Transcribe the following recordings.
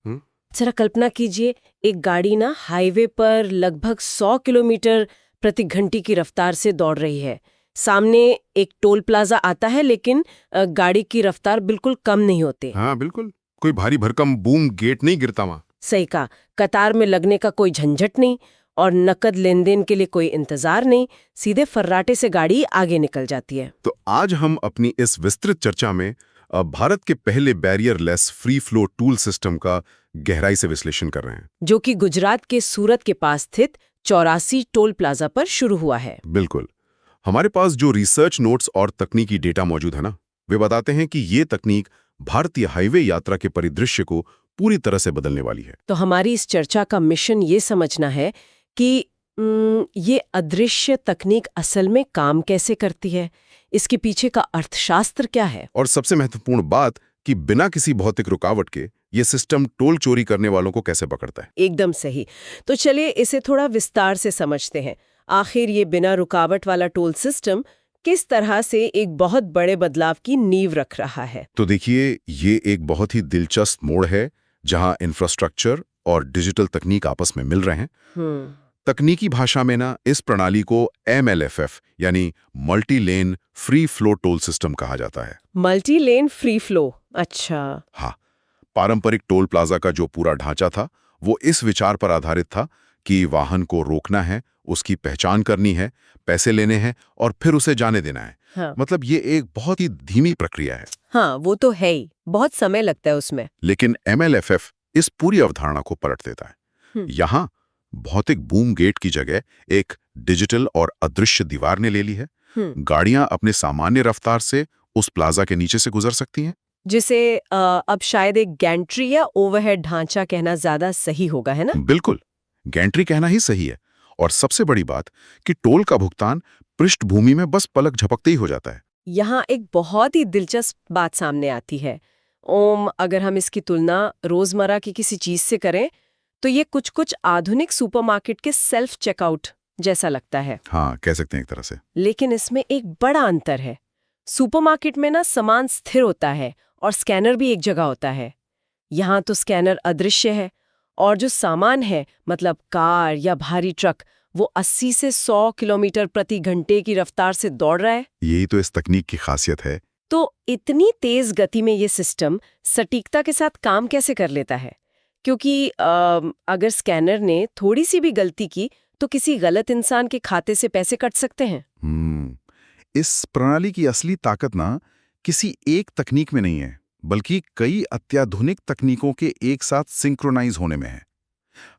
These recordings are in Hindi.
हम्म। जरा कल्पना कीजिए, एक गाड़ी ना हाईवे पर लगभग 100 किलोमीटर प्रति घंटे की रफ्तार से दौड़ रही है। सामने एक टोल प्लाजा आता है, लेकिन गाड़ी की रफ्तार बिल्कुल कम नहीं होती। हाँ बिल्कुल, कोई भारी भरकम बूम गेट नहीं गिरता वहां। सही कहा। कतार में लगने का कोई झंझट नहीं और नकद लेन देन के लिए कोई इंतजार नहीं, सीधे फर्राटे से गाड़ी आगे निकल जाती है। तो आज हम अपनी इस विस्तृत चर्चा में भारत के पहले बैरियरलेस फ्री फ्लो टूल सिस्टम का गहराई से विश्लेषण कर रहे हैं। जो कि गुजरात के सूरत के पास स्थित 84 टोल प्लाजा पर शुरू हुआ है। बिल्कुल। हमारे पास जो रिसर्च नोट्स और तकनीकी डेटा मौजूद है ना, वे बताते हैं कि ये तकनीक भारतीय हाईवे यात्रा के परिदृश्य को पूरी तरह से बदलने वाली है। तो हमारी इस चर्चा का मिशन ये समझना है कि ये अदृश्य तकनीक असल में काम कैसे करती है, इसके पीछे का अर्थशास्त्र क्या है। और सबसे महत्वपूर्ण बात कि बिना किसी भौतिक रुकावट के ये सिस्टम टोल चोरी करने वालों को कैसे पकड़ता है। एकदम सही। तो चलिए इसे थोड़ा विस्तार से समझते हैं। आखिर ये बिना रुकावट वाला टोल सिस्टम किस तरह से एक बहुत बड़े बदलाव की नींव रख रहा है। तो देखिए, ये एक बहुत ही दिलचस्प मोड़ है जहां इंफ्रास्ट्रक्चर और डिजिटल तकनीक आपस में मिल रहे हैं। तकनीकी भाषा में ना इस प्रणाली को MLFF यानी multi lane free flow toll system कहा जाता है। मल्टी लेन फ्री फ्लो, अच्छा। हाँ, पारंपरिक टोल प्लाजा का जो पूरा ढांचा था वो इस विचार पर आधारित था कि वाहन को रोकना है, उसकी पहचान करनी है, पैसे लेने हैं और फिर उसे जाने देना है। हाँ। मतलब ये एक बहुत ही धीमी प्रक्रिया है। हाँ, वो तो है ही, बहुत समय लगता है उसमें। लेकिन MLFF इस पूरी अवधारणा को पलट देता है। यहाँ भौतिक बूम गेट की जगह एक डिजिटल और अदृश्य दीवार ने ले ली है। गाड़ियां अपने सामान्य रफ्तार से उस प्लाजा के नीचे से गुजर सकती हैं, जिसे अब शायद एक गैंट्री या ओवरहेड ढांचा कहना ज्यादा सही होगा, है ना? बिल्कुल, गैंट्री कहना ही सही है। और सबसे बड़ी बात कि टोल का भुगतान पृष्ठभूमि में बस पलक झपकते ही हो जाता है। यहाँ एक बहुत ही दिलचस्प बात सामने आती है ओम। अगर हम इसकी तुलना रोजमर्रा की किसी चीज से करें तो ये कुछ कुछ आधुनिक सुपरमार्केट के सेल्फ चेकआउट जैसा लगता है। हाँ, कह सकते हैं एक तरह से। लेकिन इसमें एक बड़ा अंतर है। सुपरमार्केट में ना सामान स्थिर होता है और स्कैनर भी एक जगह होता है। यहाँ तो स्कैनर अदृश्य है और जो सामान है, मतलब कार या भारी ट्रक, वो 80 से 100 किलोमीटर प्रति घंटे की रफ्तार से दौड़ रहा है। यही तो इस तकनीक की खासियत है। तो इतनी तेज गति में ये सिस्टम सटीकता के साथ काम कैसे कर लेता है? क्योंकि अगर स्कैनर ने थोड़ी सी भी गलती की तो किसी गलत इंसान के खाते से पैसे कट सकते हैं। इस प्रणाली की असली ताकत ना किसी एक तकनीक में नहीं है, बल्कि कई अत्याधुनिक तकनीकों के एक साथ सिंक्रोनाइज होने में है।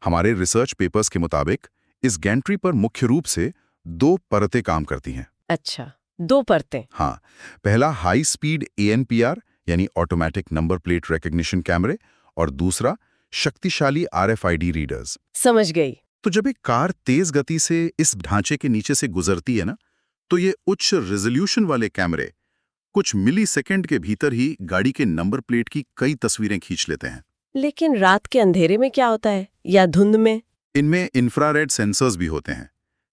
हमारे रिसर्च पेपर्स के मुताबिक इस गैंट्री पर मुख्य रूप से 2 परतें काम करती हैं। अच्छा, 2 परतें। हाँ, पहला हाई स्पीड ANPR यानी ऑटोमेटिक नंबर प्लेट रिकॉग्निशन कैमरे और दूसरा शक्तिशाली RFID रीडर्स। समझ गई। तो जब एक कार तेज गति से इस ढांचे के नीचे से गुजरती है ना, तो ये उच्च रेजोल्यूशन वाले कैमरे कुछ मिली सेकेंड के भीतर ही गाड़ी के नंबर प्लेट की कई तस्वीरें खींच लेते हैं। लेकिन रात के अंधेरे में क्या होता है, या धुंध में? इनमें इंफ्रारेड सेंसर्स भी होते हैं,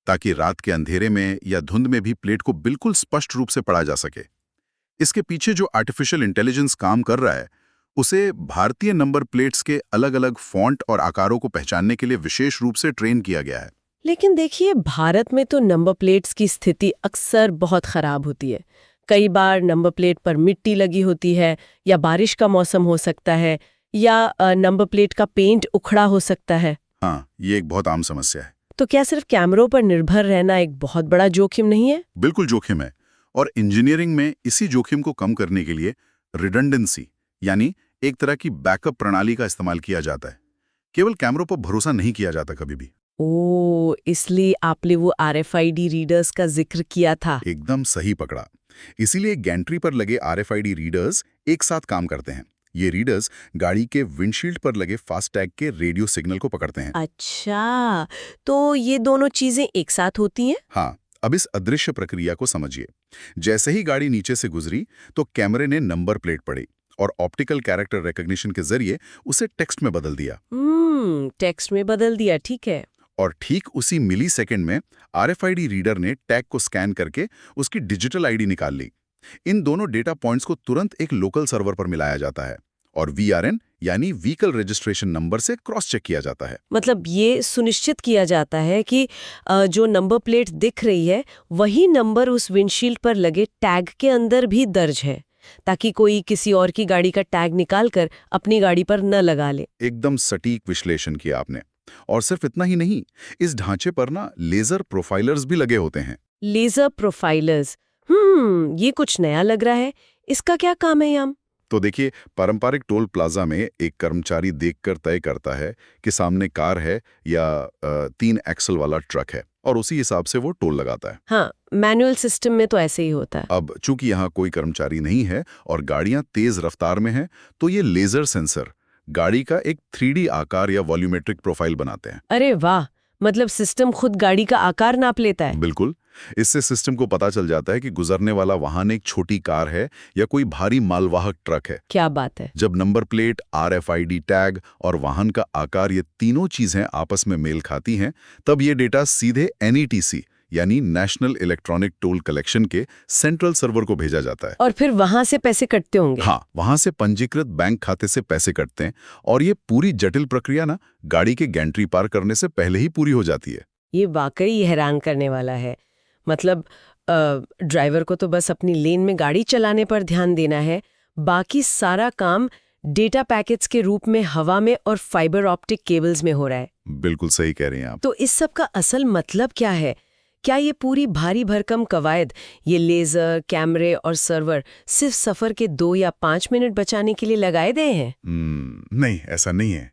ताकि रात के अंधेरे में या धुंध में भी प्लेट को बिल्कुल स्पष्ट रूप से पढ़ा जा सके। इसके पीछे जो आर्टिफिशियल इंटेलिजेंस काम कर रहा है, उसे भारतीय नंबर प्लेट्स के अलग अलग फॉन्ट और आकारों को पहचानने के लिए विशेष रूप से ट्रेन किया गया है। लेकिन देखिए, भारत में तो नंबर प्लेट्स की स्थिति अक्सर बहुत खराब होती है। कई बार नंबर प्लेट पर मिट्टी लगी होती है, या बारिश का मौसम हो सकता है, या नंबर प्लेट का पेंट उखड़ा हो सकता है। हाँ, ये एक बहुत आम समस्या है। तो क्या सिर्फ कैमरों पर निर्भर रहना एक बहुत बड़ा जोखिम नहीं है? बिल्कुल जोखिम है। और इंजीनियरिंग में इसी जोखिम को कम करने के लिए रिडंडेंसी यानी एक तरह की बैकअप प्रणाली का इस्तेमाल किया जाता है। केवल कैमरों पर भरोसा नहीं किया जाता कभी भी। ओ, इसलिए आपने वो RFID रीडर्स का जिक्र किया था। एकदम सही पकड़ा। इसीलिए गैंट्री पर लगे RFID रीडर्स एक साथ काम करते हैं। ये रीडर्स गाड़ी के विंडशील्ड पर लगे फास्टैग के रेडियो सिग्नल को पकड़ते हैं। अच्छा, तो ये दोनों चीजें एक साथ होती हैं? हाँ, अब इस अदृश्य प्रक्रिया को समझिए। जैसे ही गाड़ी नीचे से गुजरी तो कैमरे ने नंबर प्लेट पढ़ी और ऑप्टिकल कैरेक्टर रिकॉग्निशन के जरिए उसे टेक्स्ट में बदल दिया। टेक्स्ट में बदल दिया, ठीक है। और ठीक उसी मिली सेकेंड में RFID रीडर ने टैग को स्कैन करके उसकी डिजिटल ID निकाल ली। इन दोनों डेटा पॉइंट्स को तुरंत एक लोकल सर्वर पर मिलाया जाता है और VRN यानी व्हीकल रजिस्ट्रेशन नंबर से क्रॉस चेक किया जाता है। मतलब ये सुनिश्चित किया जाता है कि जो नंबर प्लेट दिख रही है वही नंबर उस विंडशील्ड पर लगे टैग के अंदर भी दर्ज है, ताकि कोई किसी और की गाड़ी का टैग निकालकर अपनी गाड़ी पर न लगा ले। एकदम सटीक विश्लेषण किया आपने। और सिर्फ इतना ही नहीं, इस ढांचे पर ना लेजर प्रोफाइलर्स भी लगे होते हैं। लेजर प्रोफाइलर्स, ये कुछ नया लग रहा है। इसका क्या काम है याम? तो देखिए, पारंपरिक टोल प्लाजा में एक कर्मचारी देखकर तय करता है कि सामने कार है या 3 एक्सल वाला ट्रक है, और उसी हिसाब से वो टोल लगाता है। हाँ, मैनुअल सिस्टम में तो ऐसे ही होता है। अब चूंकि यहाँ कोई कर्मचारी नहीं है और गाड़ियां तेज रफ्तार में हैं, तो ये लेजर सेंसर गाड़ी का एक 3D आकार या वॉल्यूमेट्रिक प्रोफाइल बनाते हैं। अरे वाह, मतलब सिस्टम खुद गाड़ी का आकार नाप लेता है। बिल्कुल। इससे सिस्टम को पता चल जाता है कि गुजरने वाला वाहन एक छोटी कार है या कोई भारी मालवाहक ट्रक है। क्या बात है। जब नंबर प्लेट, RFID टैग और वाहन का आकार, ये तीनों चीजें आपस में मेल खाती हैं, तब ये डेटा सीधे NETC यानी नेशनल इलेक्ट्रॉनिक टोल कलेक्शन के सेंट्रल सर्वर को भेजा जाता है। और फिर वहां से पैसे कटते होंगे। हाँ, वहां से पंजीकृत बैंक खाते से पैसे कटते हैं, और ये पूरी जटिल प्रक्रिया ना गाड़ी के गैंट्री पार करने से पहले ही पूरी हो जाती है। ये वाकई हैरान करने वाला है। मतलब ड्राइवर को तो बस अपनी लेन में गाड़ी चलाने पर ध्यान देना है, बाकी सारा काम डेटा पैकेट्स के रूप में हवा में और फाइबर ऑप्टिक केबल्स में हो रहा है। बिल्कुल सही कह रही हैं आप। तो इस सब का असल मतलब क्या है? क्या ये पूरी भारी भरकम कवायद, ये लेजर, कैमरे और सर्वर सिर्फ सफर के 2 या 5 मिनट बचाने के लिए लगाए गए हैं? नहीं, ऐसा नहीं है।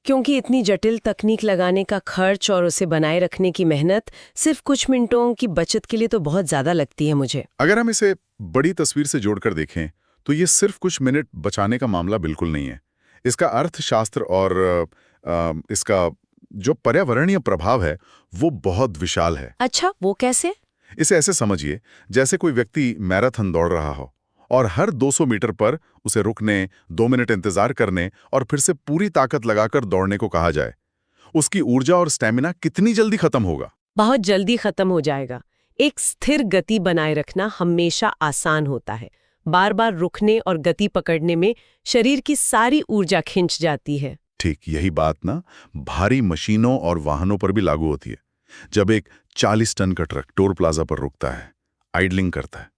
क्योंकि इतनी जटिल तकनीक लगाने का खर्च और उसे बनाए रखने की मेहनत सिर्फ कुछ मिनटों की बचत के लिए तो बहुत ज्यादा लगती है मुझे। अगर हम इसे बड़ी तस्वीर से जोड़कर देखें तो ये सिर्फ कुछ मिनट बचाने का मामला बिल्कुल नहीं है। इसका अर्थशास्त्र और इसका जो पर्यावरणीय प्रभाव है वो बहुत विशाल है। अच्छा, वो कैसे? इसे ऐसे समझिए, जैसे कोई व्यक्ति मैराथन दौड़ रहा हो और हर 200 मीटर पर उसे रुकने, 2 मिनट इंतजार करने और फिर से पूरी ताकत लगाकर दौड़ने को कहा जाए। उसकी ऊर्जा और स्टैमिना कितनी जल्दी खत्म होगा? बहुत जल्दी खत्म हो जाएगा। एक स्थिर गति बनाए रखना हमेशा आसान होता है। बार बार रुकने और गति पकड़ने में शरीर की सारी ऊर्जा खिंच जाती है। ठीक यही बात ना भारी मशीनों और वाहनों पर भी लागू होती है। जब एक 40 टन का ट्रक टोल प्लाजा पर रुकता है, आइडलिंग करता है,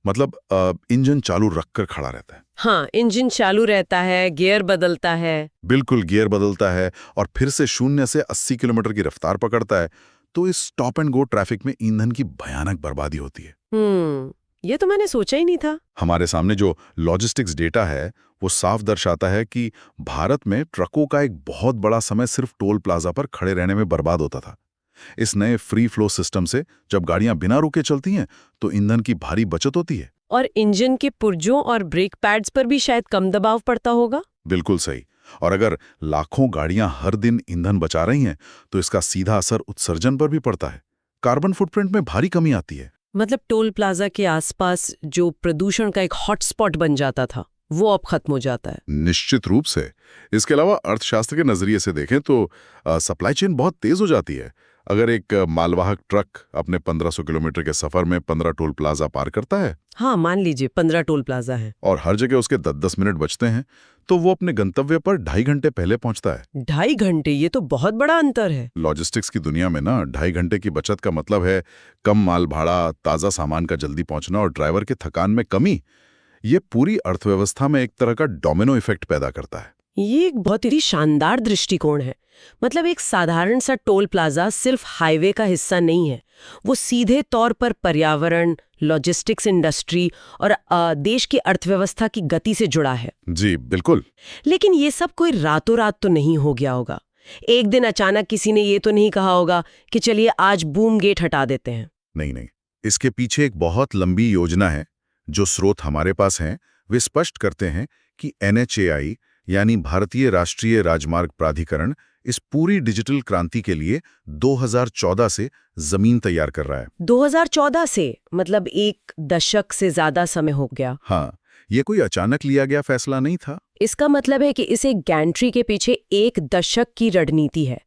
मतलब इंजन चालू रखकर खड़ा रहता है। हाँ, इंजन चालू रहता है, गियर बदलता है। बिल्कुल, गियर बदलता है और फिर से 0 से 80 किलोमीटर की रफ्तार पकड़ता है, तो इस स्टॉप एंड गो ट्रैफिक में ईंधन की भयानक बर्बादी होती है। ये तो मैंने सोचा ही नहीं था। हमारे सामने जो लॉजिस्टिक्स डेटा है वो साफ दर्शाता है कि भारत में ट्रकों का एक बहुत बड़ा समय सिर्फ टोल प्लाजा पर खड़े रहने में बर्बाद होता था। इस नए फ्री फ्लो सिस्टम से जब गाड़ियां बिना रुके चलती हैं तो ईंधन की भारी बचत होती है। और इंजन के पुर्जों और ब्रेक पैड्स पर भी शायद कम दबाव पड़ता होगा। बिल्कुल सही। और अगर लाखों गाड़ियां हर दिन ईंधन बचा रही हैं तो इसका सीधा असर उत्सर्जन पर भी पड़ता है। कार्बन फुटप्रिंट में भारी कमी आती है। मतलब टोल प्लाजा के आसपास जो प्रदूषण का एक हॉटस्पॉट बन जाता था वो अब खत्म हो जाता है। निश्चित रूप से। इसके अलावा अर्थशास्त्र के नजरिए से देखें तो सप्लाई चेन बहुत तेज हो जाती है। अगर एक मालवाहक ट्रक अपने 1500 किलोमीटर के सफर में 15 टोल प्लाजा पार करता है, हाँ मान लीजिए 15 टोल प्लाजा है, और हर जगह उसके 10-10 मिनट बचते हैं, तो वो अपने गंतव्य पर 2.5 घंटे पहले पहुंचता है। 2.5 घंटे, ये तो बहुत बड़ा अंतर है। लॉजिस्टिक्स की दुनिया में ना 2.5 घंटे की बचत का मतलब है कम माल भाड़ा, ताज़ा सामान का जल्दी पहुंचना और ड्राइवर के थकान में कमी। ये पूरी अर्थव्यवस्था में एक तरह का डोमिनो इफेक्ट पैदा करता है। ये एक बहुत ही शानदार दृष्टिकोण है। मतलब एक साधारण सा टोल प्लाजा सिर्फ हाईवे का हिस्सा नहीं है, वो सीधे तौर पर पर्यावरण, लॉजिस्टिक्स इंडस्ट्री और देश की अर्थव्यवस्था की गति से जुड़ा है। जी बिल्कुल। लेकिन ये सब कोई रातों रात तो नहीं हो गया होगा। एक दिन अचानक किसी ने ये तो नहीं कहा होगा कि चलिए आज बूम गेट हटा देते हैं। नहीं, इसके पीछे एक बहुत लंबी योजना है। जो स्रोत हमारे पास हैं वे स्पष्ट करते हैं कि NHAI यानी भारतीय राष्ट्रीय राजमार्ग प्राधिकरण इस पूरी डिजिटल क्रांति के लिए 2014 से जमीन तैयार कर रहा है। 2014 से? मतलब 1 दशक से ज्यादा समय हो गया। हाँ, ये कोई अचानक लिया गया फैसला नहीं था। इसका मतलब है कि इसे गैंट्री के पीछे 1 दशक की रणनीति है।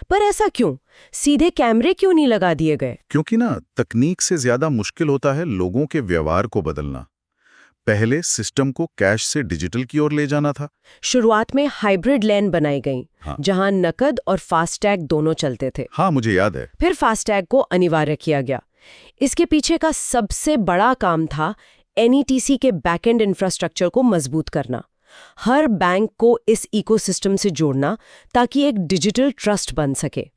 पर ऐसा क्यों? सीधे कैमरे क्यों नहीं लगा दिए गए? क्योंकि ना तकनीक से ज्यादा मुश्किल होता है लोगों के व्यवहार को बदलना। पहले सिस्टम को कैश से डिजिटल की ओर ले जाना था। शुरुआत में हाइब्रिड लेन बनाई गई, हाँ। जहां नकद और फास्टैग दोनों चलते थे। हाँ, मुझे याद है। फिर फास्टैग को अनिवार्य किया गया। इसके पीछे का सबसे बड़ा काम था NETC के बैकएंड इंफ्रास्ट्रक्चर को मजबूत करना, हर बैंक को इस इकोसिस्टम से जोड़ना ताकि एक डिजिटल ट्रस्ट बन सके।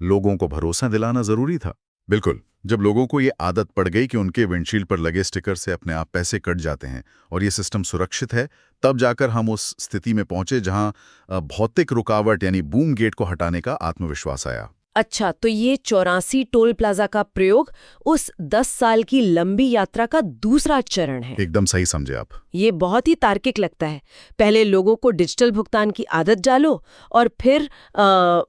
लोगों को भरोसा दिलाना जरूरी था। बिल्कुल। जब लोगों को ये आदत पड़ गई कि उनके विंडशील्ड पर लगे स्टिकर से अपने आप पैसे कट जाते हैं और ये सिस्टम सुरक्षित है, तब जाकर हम उस स्थिति में पहुंचे जहां भौतिक रुकावट यानी बूम गेट को हटाने का आत्मविश्वास आया। अच्छा, तो ये 84 टोल प्लाजा का प्रयोग उस 10 साल की लंबी यात्रा का दूसरा चरण है। एकदम सही समझे आप। ये बहुत ही तार्किक लगता है। पहले लोगों को डिजिटल भुगतान की आदत डालो और फिर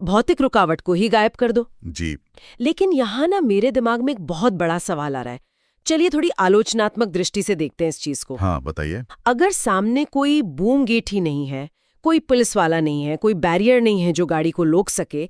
भौतिक रुकावट को ही गायब कर दो। जी। लेकिन यहाँ ना मेरे दिमाग में एक बहुत बड़ा सवाल आ रहा है। चलिए थोड़ी आलोचनात्मक दृष्टि से देखते हैं इस चीज को। हाँ, बताइए। अगर सामने कोई बूम गेट ही नहीं है, कोई पुलिस वाला नहीं है, कोई बैरियर नहीं है जो गाड़ी को रोक सके,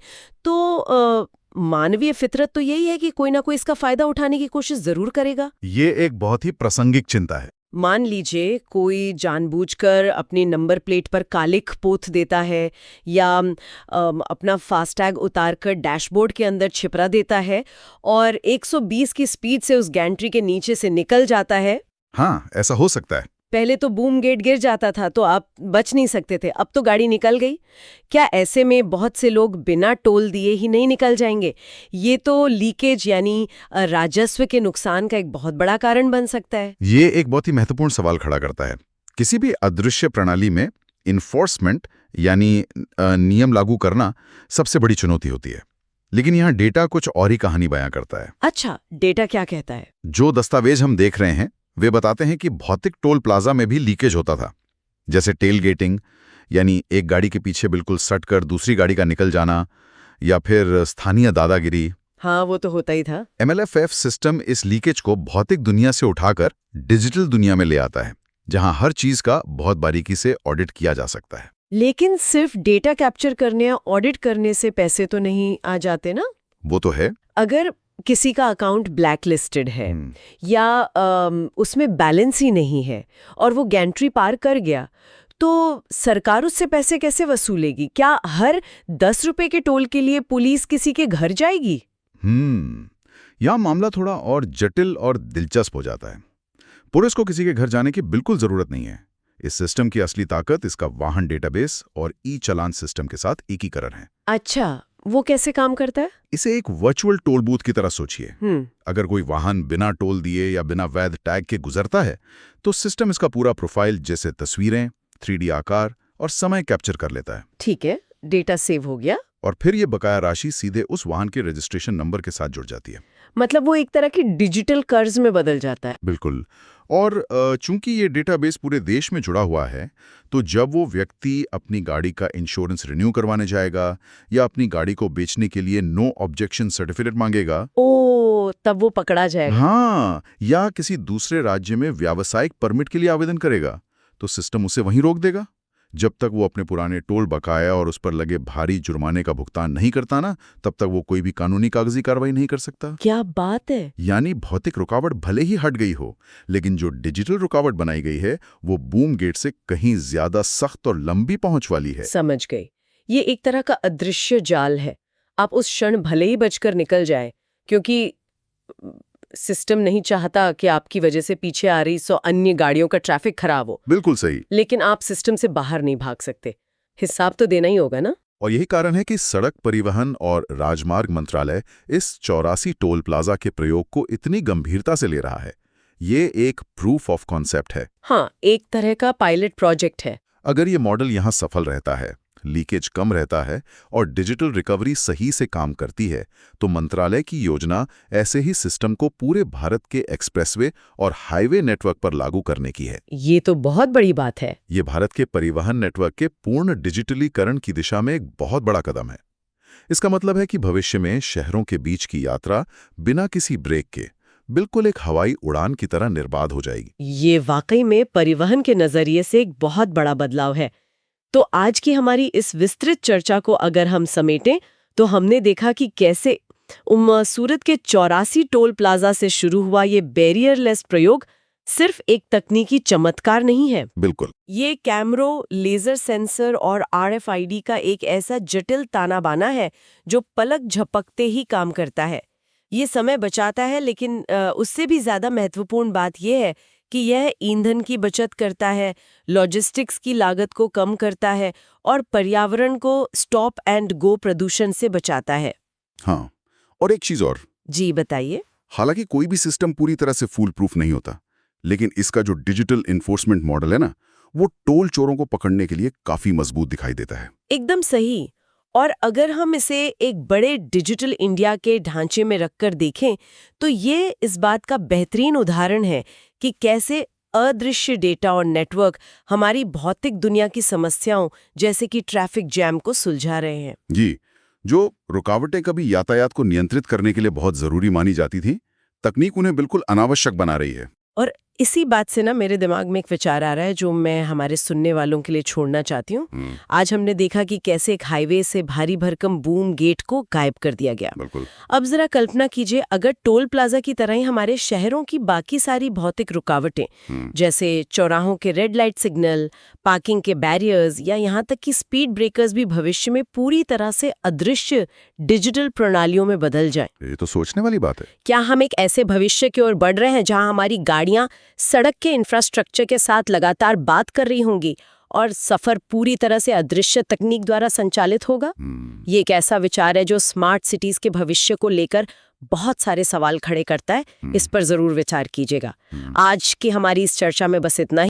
तो मानवीय फितरत तो यही है कि कोई ना कोई इसका फायदा उठाने की कोशिश जरूर करेगा। ये एक बहुत ही प्रासंगिक चिंता है। मान लीजिए कोई जानबूझकर अपनी नंबर प्लेट पर कालिख पोत देता है या अपना फास्टैग उतारकर डैशबोर्ड के अंदर छिपरा देता है और 120 की स्पीड से उस गैंट्री के नीचे से निकल जाता है। हाँ, ऐसा हो सकता है। पहले तो बूम गेट गिर जाता था तो आप बच नहीं सकते थे, अब तो गाड़ी निकल गई। क्या ऐसे में बहुत से लोग बिना टोल दिए ही नहीं निकल जाएंगे? ये तो लीकेज यानी राजस्व के नुकसान का एक बहुत बड़ा कारण बन सकता है। ये एक बहुत ही महत्वपूर्ण सवाल खड़ा करता है। किसी भी अदृश्य प्रणाली में इन्फोर्समेंट यानी नियम लागू करना सबसे बड़ी चुनौती होती है। लेकिन यहाँ डेटा कुछ और ही कहानी बयां करता है। अच्छा, डेटा क्या कहता है? जो दस्तावेज हम देख रहे हैं वे बताते हैं कि भौतिक टोल प्लाजा में भी लीकेज होता था, जैसे टेल गेटिंग यानी एक गाड़ी के पीछे बिल्कुल सट कर दूसरी गाड़ी का निकल जाना, या फिर स्थानीय दादागिरी। हाँ, वो तो होता ही था। MLFF सिस्टम इस लीकेज को भौतिक दुनिया से उठाकर डिजिटल दुनिया में ले आता है, जहां हर चीज का बहुत बारीकी से ऑडिट किया जा सकता है। लेकिन सिर्फ डेटा कैप्चर करने या ऑडिट करने से पैसे तो नहीं आ जाते ना? वो तो है। अगर किसी का अकाउंट ब्लैक लिस्टेड है या उसमें बैलेंस ही नहीं है और वो गैंट्री पार कर गया, तो सरकार उससे पैसे कैसे वसूलेगी? क्या हर 10 रुपए के टोल के लिए पुलिस किसी के घर जाएगी? यह मामला थोड़ा और जटिल और दिलचस्प हो जाता है। पुलिस को किसी के घर जाने की बिल्कुल जरूरत नहीं है। इस सिस्टम की असली ताकत इसका वाहन डेटाबेस और ई-चालान सिस्टम के साथ एकीकरण है। अच्छा, वो कैसे काम करता है? इसे एक वर्चुअल टोल बूथ की तरह सोचिए। अगर कोई वाहन बिना टोल दिए या बिना वैध टैग के गुजरता है, तो सिस्टम इसका पूरा प्रोफाइल जैसे तस्वीरें, 3D आकार और समय कैप्चर कर लेता है। ठीक है, डेटा सेव हो गया। और फिर ये बकाया राशि सीधे उस वाहन के रजिस्ट्रेशन नंबर के साथ जुड़ जाती है। मतलब वो एक तरह की डिजिटल कर्ज में बदल जाता है। बिल्कुल। और चूंकि ये डेटाबेस पूरे देश में जुड़ा हुआ है, तो जब वो व्यक्ति अपनी गाड़ी का इंश्योरेंस रिन्यू करवाने जाएगा या अपनी गाड़ी को बेचने के लिए नो ऑब्जेक्शन सर्टिफिकेट मांगेगा, तब वो पकड़ा जाएगा। हाँ, या किसी दूसरे राज्य में व्यावसायिक परमिट के लिए आवेदन करेगा, तो सिस्टम उसे वहीं रोक देगा। जब तक वो अपने पुराने टोल बकाया और उस पर लगे भारी जुर्माने का भुगतान नहीं करता ना, तब तक वो कोई भी कानूनी कागजी कार्रवाई नहीं कर सकता। क्या बात है! यानी भौतिक रुकावट भले ही हट गई हो, लेकिन जो डिजिटल रुकावट बनाई गई है वो बूम गेट से कहीं ज्यादा सख्त और लंबी पहुंच वाली है। समझ गई। ये एक तरह का अदृश्य जाल है। आप उस क्षण भले ही बचकर निकल जाए, क्योंकि सिस्टम नहीं चाहता कि आपकी वजह से पीछे आ रही 100 अन्य गाड़ियों का ट्रैफिक खराब हो। बिल्कुल सही। लेकिन आप सिस्टम से बाहर नहीं भाग सकते, हिसाब तो देना ही होगा ना। और यही कारण है कि सड़क परिवहन और राजमार्ग मंत्रालय इस 84 टोल प्लाजा के प्रयोग को इतनी गंभीरता से ले रहा है। ये एक प्रूफ ऑफ कॉन्सेप्ट है। हाँ, एक तरह का पायलट प्रोजेक्ट है। अगर ये मॉडल यहाँ सफल रहता है, लीकेज कम रहता है और डिजिटल रिकवरी सही से काम करती है, तो मंत्रालय की योजना ऐसे ही सिस्टम को पूरे भारत के एक्सप्रेसवे और हाईवे नेटवर्क पर लागू करने की है। ये तो बहुत बड़ी बात है। ये भारत के परिवहन नेटवर्क के पूर्ण डिजिटलीकरण की दिशा में एक बहुत बड़ा कदम है। इसका मतलब है कि भविष्य में शहरों के बीच की यात्रा बिना किसी ब्रेक के बिल्कुल एक हवाई उड़ान की तरह निर्बाध हो जाएगी। ये वाकई में परिवहन के नजरिए से एक बहुत बड़ा बदलाव है। तो आज की हमारी इस विस्तृत चर्चा को अगर हम समेटें, तो हमने देखा कि कैसे सूरत के 84 टोल प्लाजा से शुरू हुआ ये बैरियरलेस प्रयोग सिर्फ एक तकनीकी चमत्कार नहीं है। बिल्कुल। ये कैमरों, लेजर सेंसर और RFID का एक ऐसा जटिल ताना बाना है जो पलक झपकते ही काम करता है। ये समय बचाता है, लेकिन उससे भी ज्यादा महत्वपूर्ण बात यह है कि यह ईंधन की बचत करता है, लॉजिस्टिक्स की लागत को कम करता है और पर्यावरण को स्टॉप एंड गो प्रदूषण से बचाता है। हाँ, और एक चीज और। जी बताइए। हालांकि कोई भी सिस्टम पूरी तरह से फूल प्रूफ नहीं होता, लेकिन इसका जो डिजिटल इन्फोर्समेंट मॉडल है ना, वो टोल चोरों को पकड़ने के लिए काफी मजबूत दिखाई देता है। एकदम सही। और अगर हम इसे एक बड़े डिजिटल इंडिया के ढांचे में रखकर देखें, तो ये इस बात का बेहतरीन उदाहरण है कि कैसे अदृश्य डेटा और नेटवर्क हमारी भौतिक दुनिया की समस्याओं जैसे कि ट्रैफिक जैम को सुलझा रहे हैं। जी, जो रुकावटें कभी यातायात को नियंत्रित करने के लिए बहुत जरूरी मानी जाती थी, तकनीक उन्हें बिल्कुल अनावश्यक बना रही है। और इसी बात से ना मेरे दिमाग में एक विचार आ रहा है जो मैं हमारे सुनने वालों के लिए छोड़ना चाहती हूँ। आज हमने देखा कि कैसे एक हाईवे से भारी भरकम बूम गेट को गायब कर दिया गया। बिल्कुल। अब जरा कल्पना कीजिए, अगर टोल प्लाजा की तरह ही हमारे शहरों की बाकी सारी भौतिक रुकावटें, जैसे चौराहों के रेड लाइट सिग्नल, पार्किंग के बैरियर्स या यहाँ तक कि स्पीड ब्रेकर्स भी भविष्य में पूरी तरह से अदृश्य डिजिटल प्रणालियों में बदल जाएं। ये तो सोचने वाली बात है। क्या हम एक ऐसे भविष्य की ओर बढ़ रहे हैं जहां हमारी गाड़ियां सड़क के इंफ्रास्ट्रक्चर के साथ लगातार बात कर रही होंगी और सफर पूरी तरह से अदृश्य तकनीक द्वारा संचालित होगा? ये एक ऐसा विचार है जो स्मार्ट सिटीज के भविष्य को लेकर बहुत सारे सवाल खड़े करता है। इस पर जरूर विचार कीजिएगा। आज की हमारी इस चर्चा में बस इतना ही।